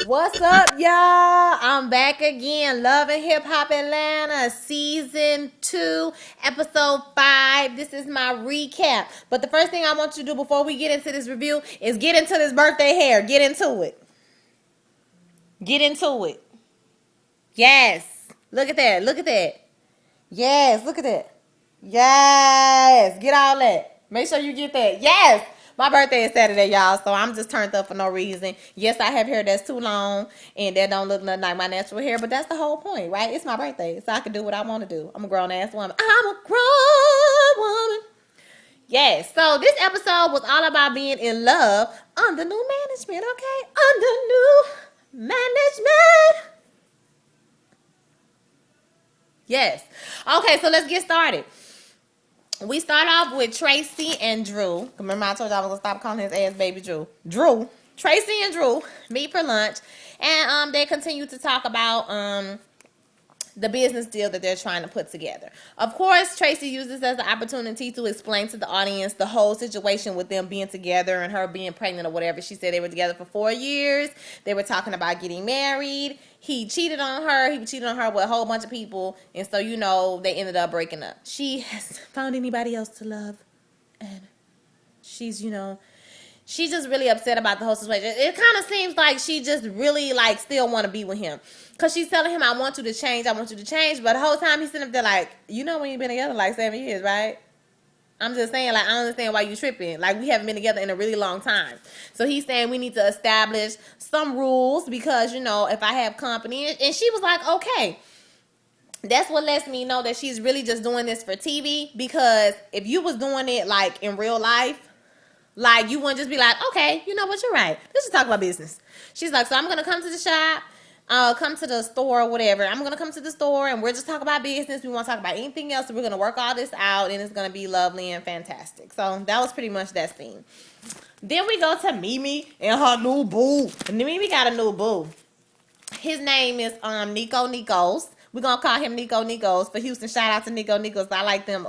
What's up, y'all? I'm back again. Love and Hip Hop Atlanta, Season 2, Episode 5. This is my recap. But the first thing I want you to do before we get into this review is get into this birthday hair. Get into it. Get into it. Yes. Look at that. Look at that. Yes. Look at that. Yes. Get all that. Make sure you get that. Yes. My birthday is Saturday, y'all, so I'm just turned up for no reason. Yes, I have hair that's too long and that don't look nothing like my natural hair, but that's the whole point, right? It's my birthday, so I can do what I want to do. I'm a grown ass woman. I'm a grown woman. Yes, so this episode was all about being in love under new management, okay? Under new management. Yes. Okay, so let's get started. We start off with Tracy and Drew. Remember I told you I was going to stop calling his ass baby Drew. Tracy and Drew meet for lunch. And they continue to talk about the business deal that they're trying to put together. Of course, Tracy uses this as an opportunity to explain to the audience the whole situation with them being together and her being pregnant or whatever. She said they were together for 4 years. They were talking about getting married. He cheated on her. He cheated on her with a whole bunch of people. And so, they ended up breaking up. She has found anybody else to love. And she's, she's just really upset about the whole situation. It kind of seems like she just really still want to be with him. Because she's telling him, I want you to change. But the whole time he's sitting up there when you've been together 7 years, right? I'm just saying, I don't understand why you tripping. We haven't been together in a really long time. So he's saying we need to establish some rules because, if I have company. And she was like, okay. That's what lets me know that she's really just doing this for TV. Because if you was doing it, in real life, you wouldn't just be like, okay, you know what, you're right. Let's just talk about business. She's like, so I'm going to come to the shop, come to the store or whatever. I'm going to come to the store and we're just talking about business. We won't talk about anything else. So we're going to work all this out and it's going to be lovely and fantastic. So that was pretty much that scene. Then we go to Mimi and her new boo. And Mimi got a new boo. His name is Nico Nikos. We're going to call him Nico Nikos for Houston. Shout out to Nico Nikos. I like them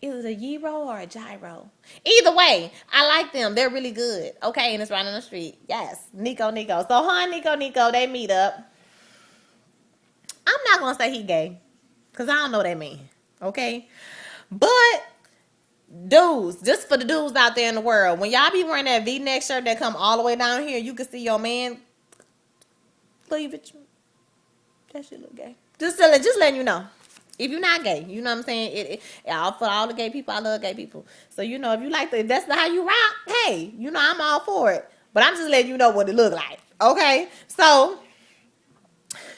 is it a gyro or a gyro? Either way, I like them. They're really good. Okay, and it's right on the street. Yes, Nico. So her and Nico, they meet up. I'm not going to say he gay. Because I don't know that man. Okay? But, dudes, just for the dudes out there in the world, when y'all be wearing that V-neck shirt that come all the way down here, you can see your man cleavage. That shit look gay. Just letting you know. If you're not gay, you know what I'm saying? For all the gay people, I love gay people. So, if you like if that's how you rock, hey, I'm all for it. But I'm just letting you know what it look like. Okay? So,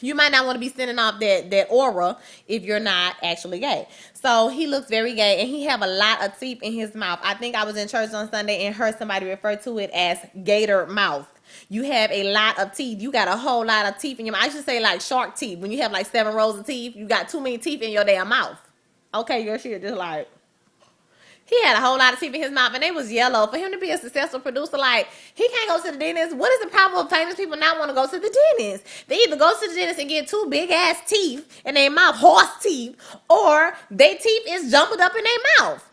you might not want to be sending off that aura if you're not actually gay. So, he looks very gay, and he have a lot of teeth in his mouth. I think I was in church on Sunday and heard somebody refer to it as gator mouth. You have a lot of teeth. You got a whole lot of teeth in your mouth. I should say shark teeth. When you have 7 rows of teeth, you got too many teeth in your damn mouth. Okay, your shit just he had a whole lot of teeth in his mouth and they was yellow. For him to be a successful producer, he can't go to the dentist. What is the problem with famous people not want to go to the dentist? They either go to the dentist and get 2 big ass teeth in their mouth, horse teeth, or their teeth is jumbled up in their mouth.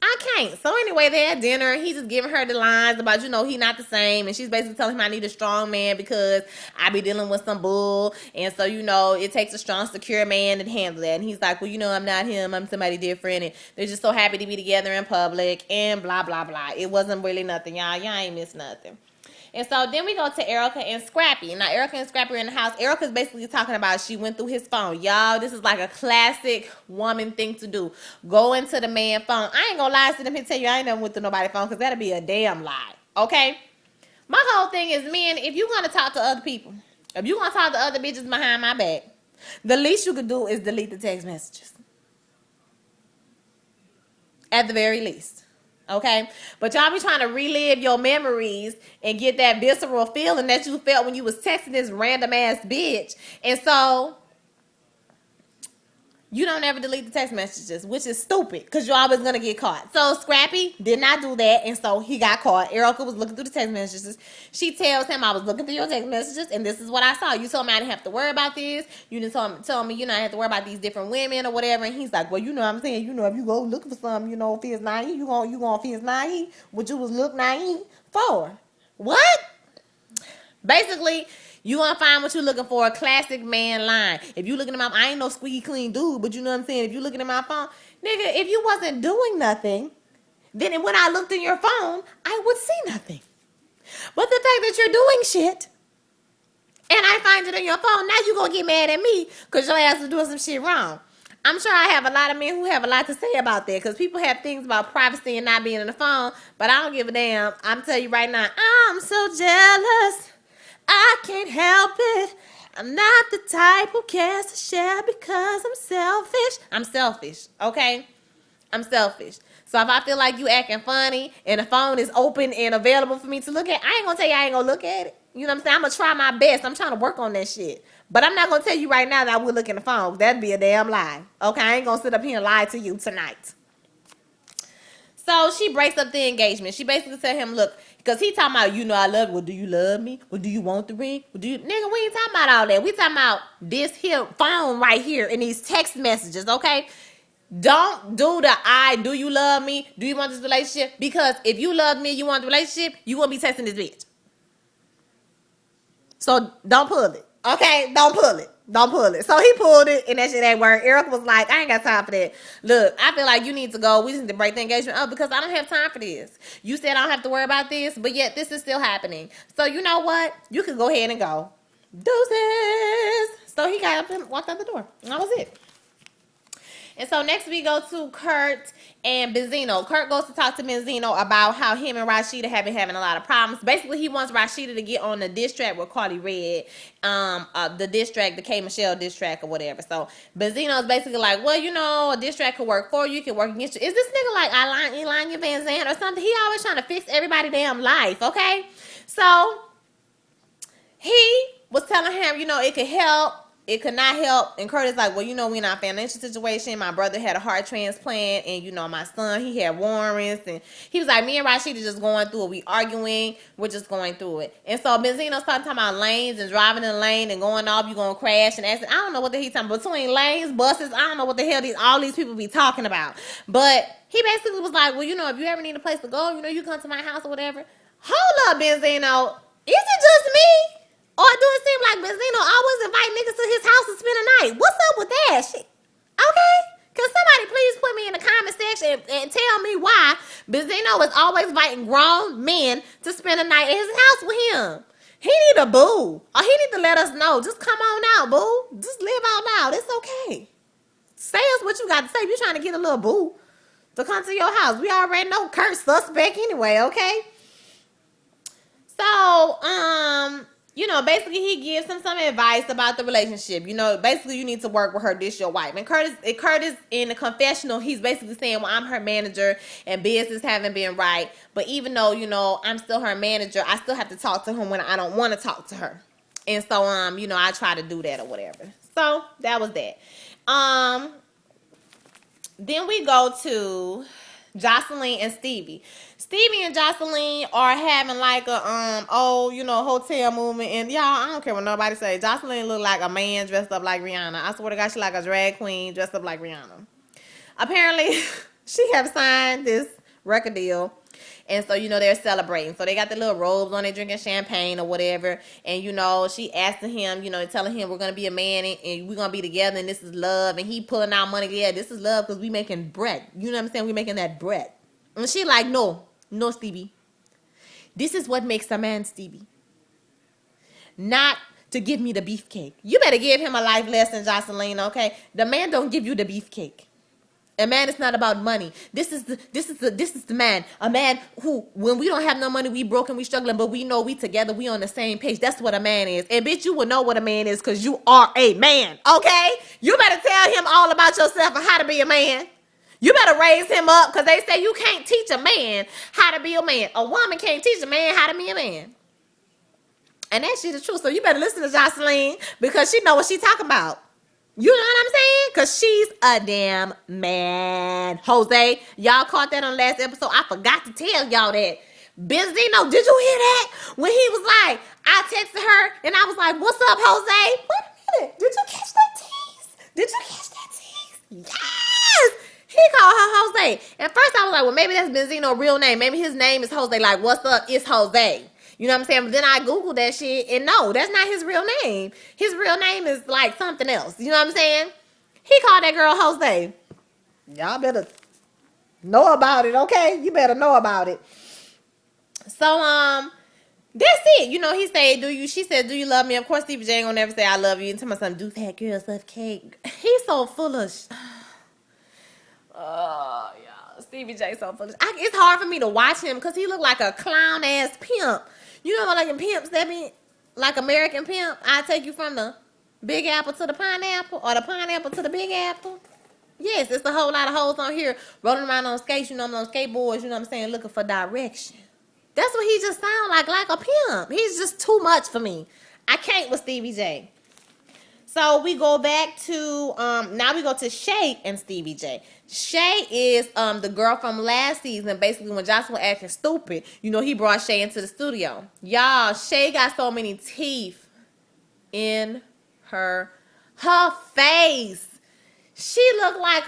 I can't. So anyway, they had dinner and he's just giving her the lines about, he not the same. And she's basically telling him I need a strong man because I be dealing with some bull. And so, it takes a strong, secure man to handle that. And he's like, well, I'm not him. I'm somebody different. And they're just so happy to be together in public and blah, blah, blah. It wasn't really nothing, y'all. Y'all ain't missed nothing. And so then we go to Erica and Scrappy. Now, Erica and Scrappy are in the house. Erica's basically talking about she went through his phone. Y'all, this is a classic woman thing to do. Go into the man's phone. I ain't gonna lie to them and tell you I ain't never went through nobody's phone because that'll be a damn lie. Okay? My whole thing is, men, if you're gonna talk to other people, if you're gonna talk to other bitches behind my back, the least you could do is delete the text messages. At the very least. Okay, but y'all be trying to relive your memories and get that visceral feeling that you felt when you was texting this random ass bitch. And so you don't ever delete the text messages, which is stupid because you're always going to get caught. So Scrappy did not do that, and so he got caught. Erica was looking through the text messages. She tells him, I was looking through your text messages, and this is what I saw. You told me I didn't have to worry about this. You didn't tell me, I didn't have to worry about these different women or whatever. And he's like, well, what I'm saying, if you go looking for something, if it's naive, you gonna feel naive. What you was look naive for? What? Basically, you gonna find what you're looking for, a classic man line. If you looking at my, I ain't no squeaky clean dude, but you know what I'm saying? If you looking at my phone, nigga, if you wasn't doing nothing, then when I looked in your phone, I would see nothing. But the fact that you're doing shit, and I find it on your phone, now you gonna get mad at me because your ass is doing some shit wrong. I'm sure I have a lot of men who have a lot to say about that because people have things about privacy and not being on the phone, but I don't give a damn. I'm telling you right now, I'm so jealous. I can't help it. I'm not the type who cares to share because I'm selfish. I'm selfish, okay? I'm selfish. So if I feel like you acting funny and the phone is open and available for me to look at, I ain't gonna tell you I ain't gonna look at it. You know what I'm saying? I'm gonna try my best. I'm trying to work on that shit. But I'm not gonna tell you right now that I will look in the phone. That'd be a damn lie. Okay, I ain't gonna sit up here and lie to you tonight. So she breaks up the engagement. She basically tell him, look, because he talking about, you know, I love you. Well, do you love me? Well, do you want the ring? Well, nigga, we ain't talking about all that. We talking about this here phone right here and these text messages, okay? Don't do the do you love me? Do you want this relationship? Because if you love me, you want the relationship, you won't be texting this bitch. So don't pull it. Okay? Don't pull it. Don't pull it. So he pulled it and that shit ain't work. Eric was like, I ain't got time for that. Look, I feel like you need to go. We just need to break the engagement up because I don't have time for this. You said I don't have to worry about this, but yet this is still happening. So you know what? You can go ahead and go. Deuces. So he got up and walked out the door. And that was it. And so next we go to Kurt and Benzino. Kurt goes to talk to Benzino about how him and Rashida have been having a lot of problems. Basically, he wants Rashida to get on the diss track with Cardi Red, the diss track, the K Michelle diss track or whatever. So Benzino is basically like, well, you know, a diss track could work for you, it could work against you. Is this nigga like Elanya Van Zandt or something? He always trying to fix everybody's damn life, okay? So he was telling him, you know, it could help. It could not help. And Curtis like, well, you know, we're in our financial situation. My brother had a heart transplant. And, you know, my son, he had warrants. And he was like, me and Rashida just going through it. We arguing. We're just going through it. And so Benzino started talking about lanes and driving in the lane and going off. You going to crash and accident. I don't know what the hell he's talking about. Between lanes, buses, I don't know what the hell all these people be talking about. But he basically was like, well, you know, if you ever need a place to go, you know, you come to my house or whatever. Hold up, Benzino. Is it just me? Or do it seem like Benzino always invite niggas to his house to spend a night? What's up with that shit? Okay? Can somebody please put me in the comment section and tell me why Benzino is always inviting grown men to spend a night at his house with him? He need a boo. Or he need to let us know. Just come on out, boo. Just live out loud. It's okay. Say us what you got to say. If you're trying to get a little boo to come to your house. We already know Kurt suspect anyway, okay? So, you know, basically he gives him some advice about the relationship. You know, basically you need to work with her. This your wife. And Curtis in the confessional, he's basically saying, well, I'm her manager and business haven't been right. But even though, you know, I'm still her manager, I still have to talk to her when I don't want to talk to her. And so, you know, I try to do that or whatever. So that was that. Then we go to Jocelyn and Stevie. Stevie and Jocelyn are having like a hotel movement, and y'all, I don't care what nobody say. Jocelyn look like a man dressed up like Rihanna. I swear to God, she like a drag queen dressed up like Rihanna. Apparently, she have signed this record deal, and so you know they're celebrating. So they got the little robes on, they drinking champagne or whatever, and you know she asking him, you know, telling him we're gonna be a man and we're gonna be together and this is love, and he pulling out money. Yeah, this is love because we making bread. You know what I'm saying? We making that bread, and she like No, Stevie. This is what makes a man, Stevie. Not to give me the beefcake. You better give him a life lesson, Jocelyn, okay? The man don't give you the beefcake. A man is not about money. This is the man. A man who, when we don't have no money, we broken, we struggling, but we know we together, we on the same page. That's what a man is. And bitch, you will know what a man is because you are a man, okay? You better tell him all about yourself and how to be a man. You better raise him up because they say you can't teach a man how to be a man. A woman can't teach a man how to be a man. And that shit is true. So you better listen to Jocelyn because she know what she talking about. You know what I'm saying? Because she's a damn man. Jose, y'all caught that on the last episode. I forgot to tell y'all that. Benzino, did you hear that? When he was like, I texted her and I was like, what's up, Jose? Wait a minute. Did you catch that tease? Did you catch that tease? Yes! He called her Jose. At first I was like, well, maybe that's Benzino's real name. Maybe his name is Jose. Like, what's up? It's Jose. You know what I'm saying? But then I Googled that shit, and no, that's not his real name. His real name is like something else. You know what I'm saying? He called that girl Jose. Y'all better know about it, okay? You better know about it. So, that's it. You know, he said, she said, do you love me? Of course, Stevie J ain't gonna never say I love you. And tell my son, do fat girls love cake? He's so full of oh, yeah. Stevie J so full of it's hard for me to watch him because he look like a clown ass pimp. You know, like in pimps that be like American Pimp. I take you from the Big Apple to the pineapple, or the pineapple to the Big Apple. Yes, it's a whole lot of hoes on here rolling around on skates, you know, on skateboards, you know what I'm saying, looking for direction. That's what he just sound like a pimp. He's just too much for me. I can't with Stevie J. So we go back to, now we go to Shay and Stevie J. Shay is the girl from last season. Basically, when Jocelyn acting stupid, you know, he brought Shay into the studio. Y'all, Shay got so many teeth in her face. She looked like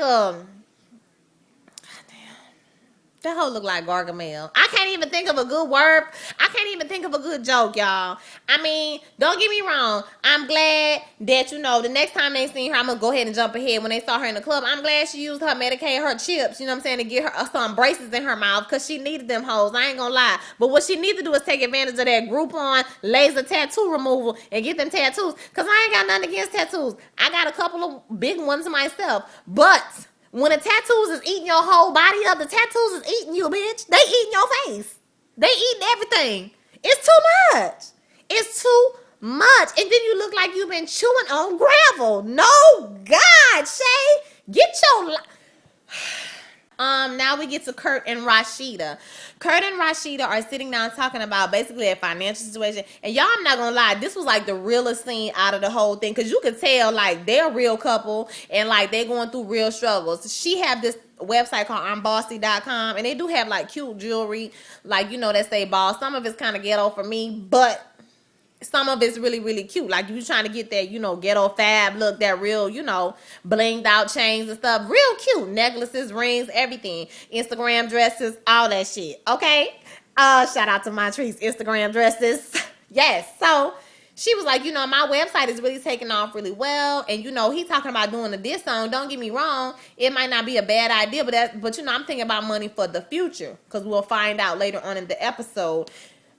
that hoe look like Gargamel. I can't even think of a good word. I can't even think of a good joke, y'all. I mean, don't get me wrong. I'm glad that, you know, the next time they seen her, I'm going to go ahead and jump ahead. When they saw her in the club, I'm glad she used her Medicaid, her chips, you know what I'm saying, to get her some braces in her mouth because she needed them hoes. I ain't going to lie. But what she needs to do is take advantage of that Groupon laser tattoo removal and get them tattoos, because I ain't got nothing against tattoos. I got a couple of big ones myself. But when the tattoos is eating your whole body up, the tattoos is eating you, bitch. They eating your face. They eating everything. It's too much. It's too much. And then you look like you've been chewing on gravel. No, God, Shay. Get your... Now we get to Kurt and Rashida. Kurt and Rashida are sitting down talking about basically a financial situation. And y'all, I'm not gonna lie, this was like the realest scene out of the whole thing, because you could tell like they're a real couple and like they're going through real struggles. She have this website called I'mBossy.com, and they do have like cute jewelry, like, you know, that say boss. Some of it's kind of ghetto for me, but some of it's really, really cute. Like, you trying to get that, you know, ghetto fab look, that real, you know, blinged out chains and stuff. Real cute. Necklaces, rings, everything. Instagram dresses, all that shit. Okay? Shout out to Montrese Instagram dresses. Yes. So, she was like, you know, my website is really taking off really well. And, you know, he talking about doing a diss song. Don't get me wrong. It might not be a bad idea, but you know, I'm thinking about money for the future, because we'll find out later on in the episode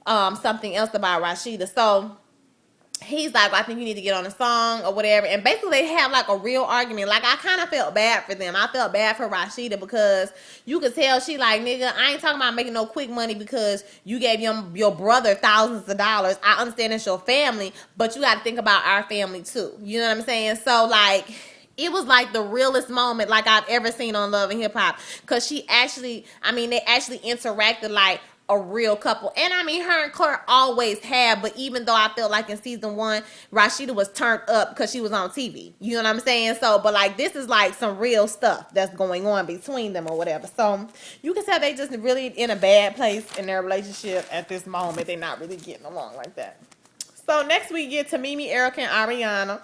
something else about Rashida. So he's like, I think you need to get on a song or whatever. And basically they have like a real argument. Like, I kind of felt bad for them. I felt bad for Rashida, because you could tell she like, nigga, I ain't talking about making no quick money because you gave your brother thousands of dollars. I understand it's your family, but you got to think about our family too. You know what I'm saying? So like, it was like the realest moment like I've ever seen on Love and Hip Hop, because she actually, I mean, they actually interacted like a real couple. And I mean, her and Kurt always have, but even though I felt like in season 1, Rashida was turned up because she was on TV. You know what I'm saying? So, but like, this is like some real stuff that's going on between them or whatever. So, you can tell they just really in a bad place in their relationship at this moment. They're not really getting along like that. So, next we get to Mimi, Erica, and Ariana.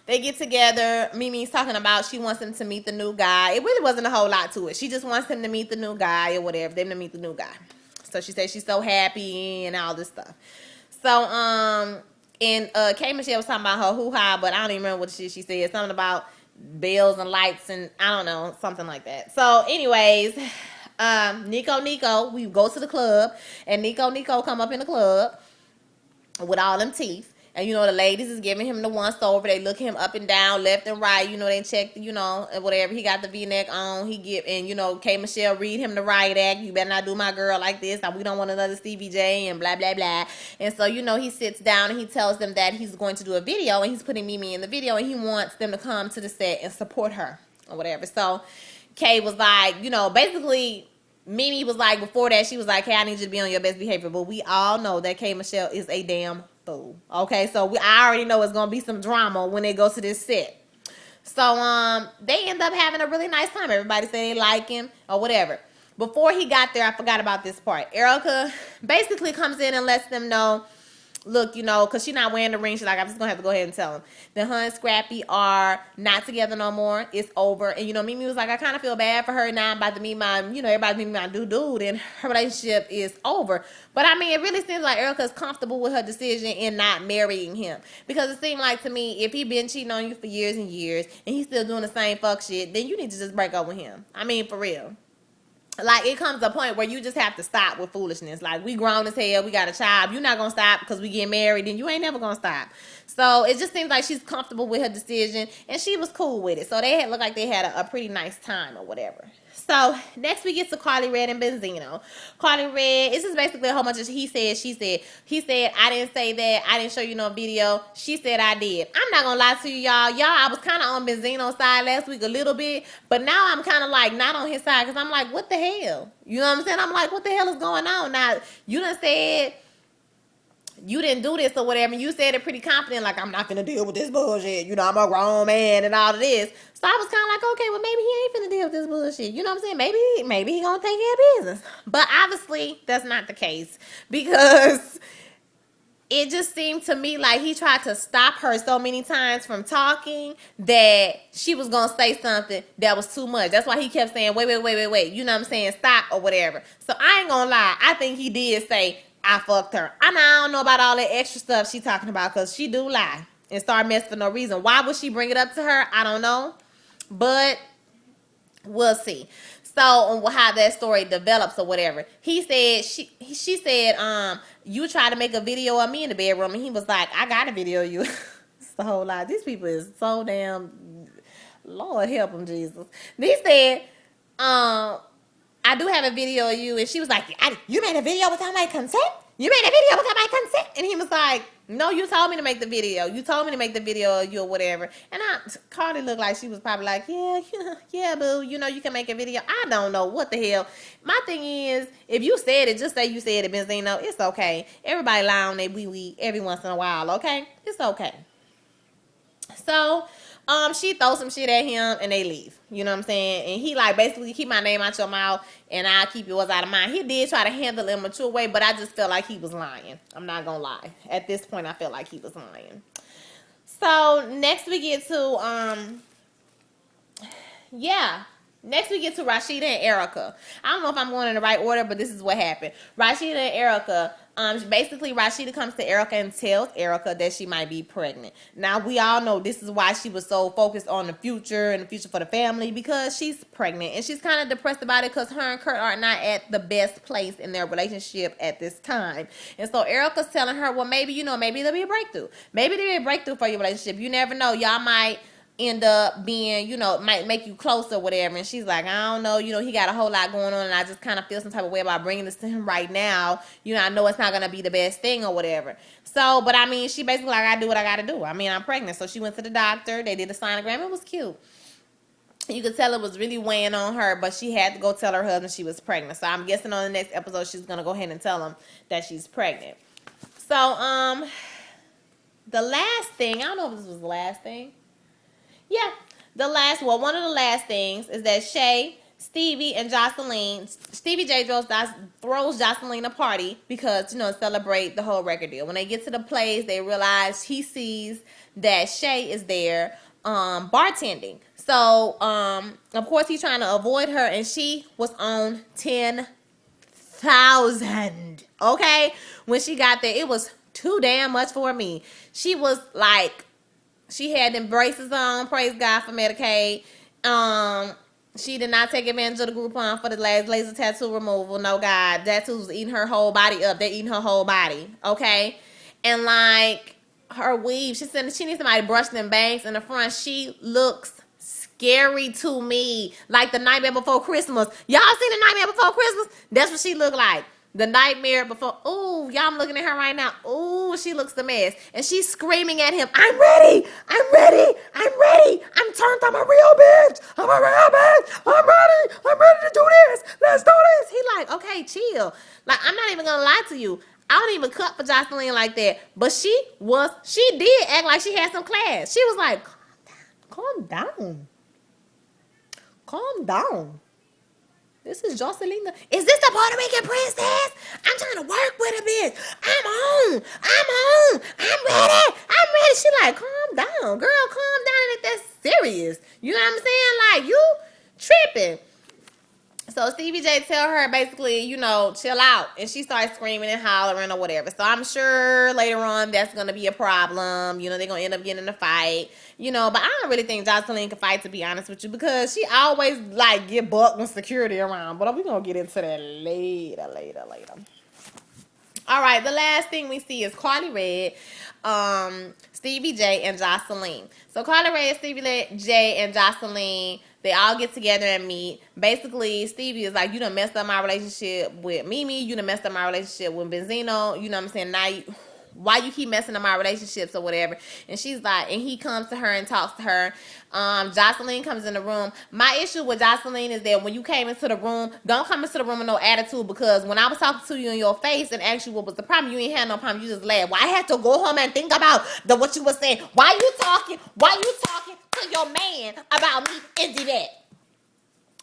They get together. Mimi's talking about she wants him to meet the new guy. It really wasn't a whole lot to it. She just wants him to meet the new guy or whatever. Them to meet the new guy. So she says she's so happy and all this stuff. So, and K Michelle was talking about her hoo-ha, but I don't even remember what she said. Something about bells and lights and I don't know, something like that. So, anyways, Nico, we go to the club, and Nico come up in the club with all them teeth. And, you know, the ladies is giving him the once over. They look him up and down, left and right. You know, they check, you know, whatever. He got the V-neck on. And, you know, K. Michelle read him the riot act. You better not do my girl like this. We don't want another Stevie J and blah, blah, blah. And so, you know, he sits down and he tells them that he's going to do a video. And he's putting Mimi in the video. And he wants them to come to the set and support her or whatever. So, Kay was like, you know, basically... Mimi was like, before that, she was like, hey, I need you to be on your best behavior. But we all know that K. Michelle is a damn fool. Okay, so I already know it's going to be some drama when they go to this set. So, they end up having a really nice time. Everybody say they like him or whatever. Before he got there, I forgot about this part. Erica basically comes in and lets them know look, because she's not wearing the ring. She's like, I'm just going to have to go ahead and tell him that her and Scrappy are not together no more. It's over. And, Mimi was like, I kind of feel bad for her now. I'm about to meet my, everybody meet my dude. And her relationship is over. But, I mean, it really seems like Erica's comfortable with her decision in not marrying him. Because it seemed like to me, if he been cheating on you for years and years and he's still doing the same fuck shit, then you need to just break up with him. I mean, for real. Like, it comes to a point where you just have to stop with foolishness. Like, we grown as hell. We got a child. You're not going to stop because we get married. And you ain't never going to stop. So, it just seems like she's comfortable with her decision. And she was cool with it. So, they looked like they had a pretty nice time or whatever. So, next we get to Carly Red and Benzino. Carly Red, this is basically a whole bunch of he said, she said. He said, I didn't say that. I didn't show you no video. She said I did. I'm not going to lie to you, y'all. I was kind of on Benzino's side last week a little bit. But now I'm kind of like not on his side. Because I'm like, what the hell? You know what I'm saying? I'm like, what the hell is going on? Now, you done said you didn't do this or whatever, and you said it pretty confident, like, I'm not gonna deal with this bullshit, I'm a grown man and all of this. So I was kind of like, okay, well, maybe he ain't finna deal with this bullshit. You know what I'm saying? Maybe he gonna take care of business. But obviously, that's not the case, because it just seemed to me like he tried to stop her so many times from talking that she was going to say something that was too much. That's why he kept saying, wait. You know what I'm saying? Stop or whatever. So I ain't going to lie. I think he did say, I fucked her. I don't know about all that extra stuff she talking about, because she do lie and start messing for no reason. Why would she bring it up to her? I don't know. But we'll see. So on how that story develops or whatever. He said, she said, you tried to make a video of me in the bedroom, and he was like, I got a video of you. It's the whole lot. These people is so damn, Lord help them, Jesus. He said, I do have a video of you. And she was like, you made a video without my consent? You made a video without my consent? And he was like, no, you told me to make the video. You told me to make the video of you or whatever. And Cardi looked like she was probably like, yeah, boo. You can make a video. I don't know what the hell. My thing is, if you said it, just say you said it, Benzino. It's okay. Everybody lie on their wee every once in a while, okay? It's okay. So, she throws some shit at him and they leave. You know what I'm saying? And he like, basically, keep my name out your mouth and I'll keep yours out of mine. He did try to handle it in a mature way, but I just felt like he was lying. I'm not gonna lie. At this point, I felt like he was lying. So next we get to next we get to Rashida and Erica. I don't know if I'm going in the right order, but this is what happened. Rashida and Erica, basically Rashida comes to Erica and tells Erica that she might be pregnant. Now we all know this is why she was so focused on the future and the future for the family, because she's pregnant and she's kind of depressed about it because her and Kurt are not at the best place in their relationship at this time. And so Erica's telling her, well, maybe, maybe there'll be a breakthrough. Maybe there'll be a breakthrough for your relationship. You never know. Y'all might end up being, might make you closer or whatever. And she's like, I don't know, he got a whole lot going on and I just kind of feel some type of way about bringing this to him right now. I know it's not going to be the best thing or whatever. So, but I mean, she basically like, I do what I got to do. I mean, I'm pregnant. So she went to the doctor. They did a sonogram. It was cute. You could tell it was really weighing on her, but she had to go tell her husband she was pregnant. So I'm guessing on the next episode, she's going to go ahead and tell him that she's pregnant. So, the last thing, I don't know if this was the last thing. Yeah, one of the last things is that Shay, Stevie, and Jocelyn, Stevie J throws Jocelyn a party because, celebrate the whole record deal. When they get to the place, they realize he sees that Shay is there bartending. So, of course, he's trying to avoid her, and she was on 10,000. Okay? When she got there, it was too damn much for me. She was like, she had them braces on, praise God for Medicaid. She did not take advantage of the Groupon for the laser tattoo removal. No, God, tattoos was eating her whole body up. They eating her whole body, okay? And like her weave, she said she needs somebody to brush them bangs in the front. She looks scary to me, like the Nightmare Before Christmas. Y'all seen the Nightmare Before Christmas? That's what she looked like. The Nightmare Before. Ooh, y'all, I'm looking at her right now. Ooh, she looks the mess. And she's screaming at him, I'm ready. I'm ready. I'm ready. I'm turned. I'm a real bitch. I'm a real bitch. I'm ready. I'm ready to do this. Let's do this. He like, okay, chill. Like, I'm not even going to lie to you. I don't even cut for Jocelyn like that. But she did act like she had some class. She was like, calm down. Calm down. This is Jocelyn. Is this the Puerto Rican princess? I'm trying to work with a bitch. I'm home. I'm home. I'm ready. I'm ready. She like, calm down, girl. Calm down. It ain't that serious. You know what I'm saying? Like, you tripping. So Stevie J tell her basically, you know, chill out. And she starts screaming and hollering or whatever. So I'm sure later on that's going to be a problem. You know, they're going to end up getting in a fight. You know, but I don't really think Jocelyn can fight, to be honest with you, because she always, like, get bucked when security around. But we're going to get into that later. All right, the last thing we see is Carly Red, Stevie J, and Jocelyn. So Carly Red, Stevie J, and Jocelyn, they all get together and meet. Basically, Stevie is like, you done messed up my relationship with Mimi. You done messed up my relationship with Benzino. You know what I'm saying? Now, why you keep messing up my relationships or whatever? And she's like, and he comes to her and talks to her. Jocelyn comes in the room. My issue with Jocelyn is that when you came into the room, don't come into the room with no attitude, because when I was talking to you in your face and asked you what was the problem, you ain't had no problem. You just laughed. Well, I had to go home and think about what you were saying. Why you talking to your man about me and do that?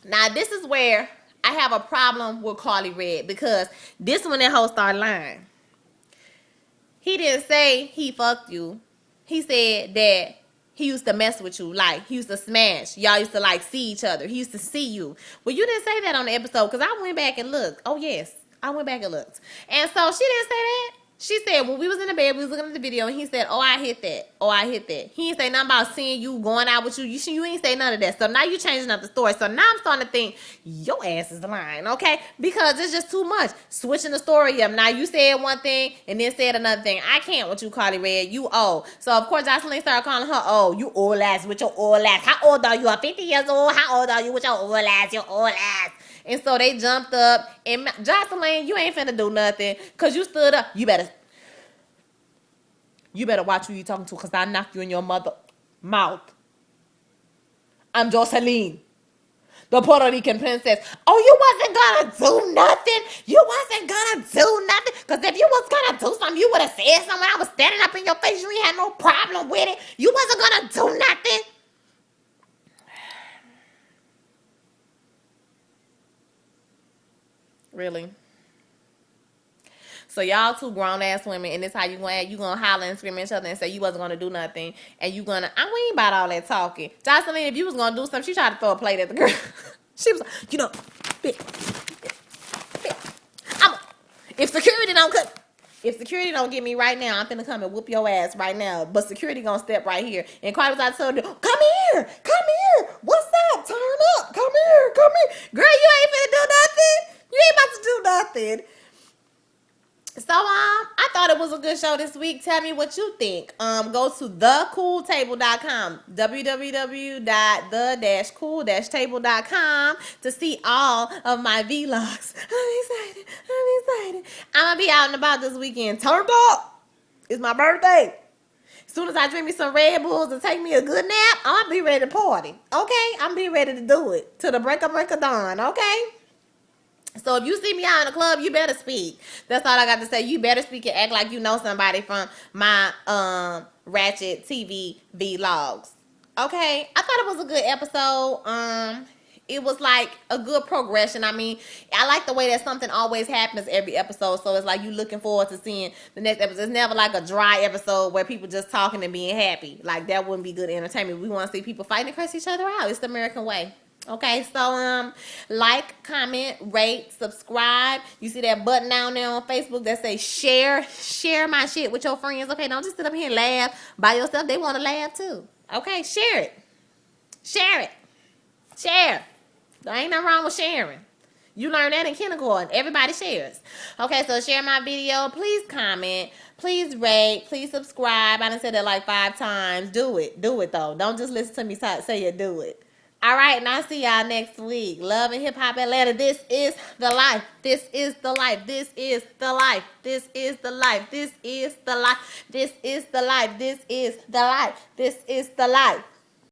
Now, this is where I have a problem with Carly Red, because this when that hoe started lying. He didn't say he fucked you. He said that he used to mess with you. Like, he used to smash. Y'all used to, like, see each other. He used to see you. Well, you didn't say that on the episode, because I went back and looked. Oh, yes. I went back and looked. And so she didn't say that. She said when we was in the bed, we was looking at the video, and he said, oh, I hit that. Oh, I hit that. He didn't say nothing about seeing you, going out with you. You ain't say none of that. So now you changing up the story. So now I'm starting to think, your ass is lying, okay? Because it's just too much. Switching the story up. Now you said one thing and then said another thing. I can't with you, Carly Red. You old. So, of course, Jocelyn started calling her old. You old ass with your old ass. How old are you? 50 years old? How old are you with your old ass? Your old ass. And so they jumped up. And Jocelyn, you ain't finna do nothing, because you stood up. You better watch who you talking to, because I knock you in your mother mouth. I'm Jocelyn, the Puerto Rican princess. Oh, you wasn't gonna do nothing? You wasn't gonna do nothing? Because if you was gonna do something, you would have said something. I was standing up in your face. You ain't had no problem with it. You wasn't gonna do nothing. Really? So y'all two grown ass women, and this how you gonna holler and scream at each other and say you wasn't gonna do nothing, and you gonna, we ain't about all that talking. Jocelyn, if you was gonna do something, she tried to throw a plate at the girl. She was like, you know, if security don't get me right now, I'm finna come and whoop your ass right now. But security gonna step right here. And Cardi was like, come here, what's up? Turn up, come here. Girl, you ain't finna do nothing. You ain't about to do nothing. So I thought it was a good show this week. Tell me what you think. Go to thecooltable.com, www.the-cool-table.com to see all of my vlogs. I'm excited. I'm gonna be out and about this weekend. Turned up. It's my birthday. As soon as I drink me some Red Bulls and take me a good nap, I'm gonna be ready to party. Okay? I'm be ready to do it to the break of dawn. Okay? So if you see me out in the club, you better speak. That's all I got to say. You better speak and act like you know somebody from my Ratchet TV vlogs. Okay? I thought it was a good episode. It was like a good progression. I mean, I like the way that something always happens every episode. So it's like you looking forward to seeing the next episode. It's never like a dry episode where people just talking and being happy. Like, that wouldn't be good entertainment. We want to see people fighting and curse each other out. It's the American way. Okay, so like, comment, rate, subscribe. You see that button down there on Facebook that says share my shit with your friends. Okay, don't just sit up here and laugh by yourself. They want to laugh too. Okay, share it. There ain't nothing wrong with sharing. You learn that in kindergarten. Everybody shares. Okay, so share my video. Please comment. Please rate. Please subscribe. I done said that like 5 times. Do it though. Don't just listen to me say it. Do it. All right, and I'll see y'all next week. Love and Hip Hop Atlanta. This is the life. This is the life. This is the life. This is the life. This is the life. This is the life. This is the life. This is the life.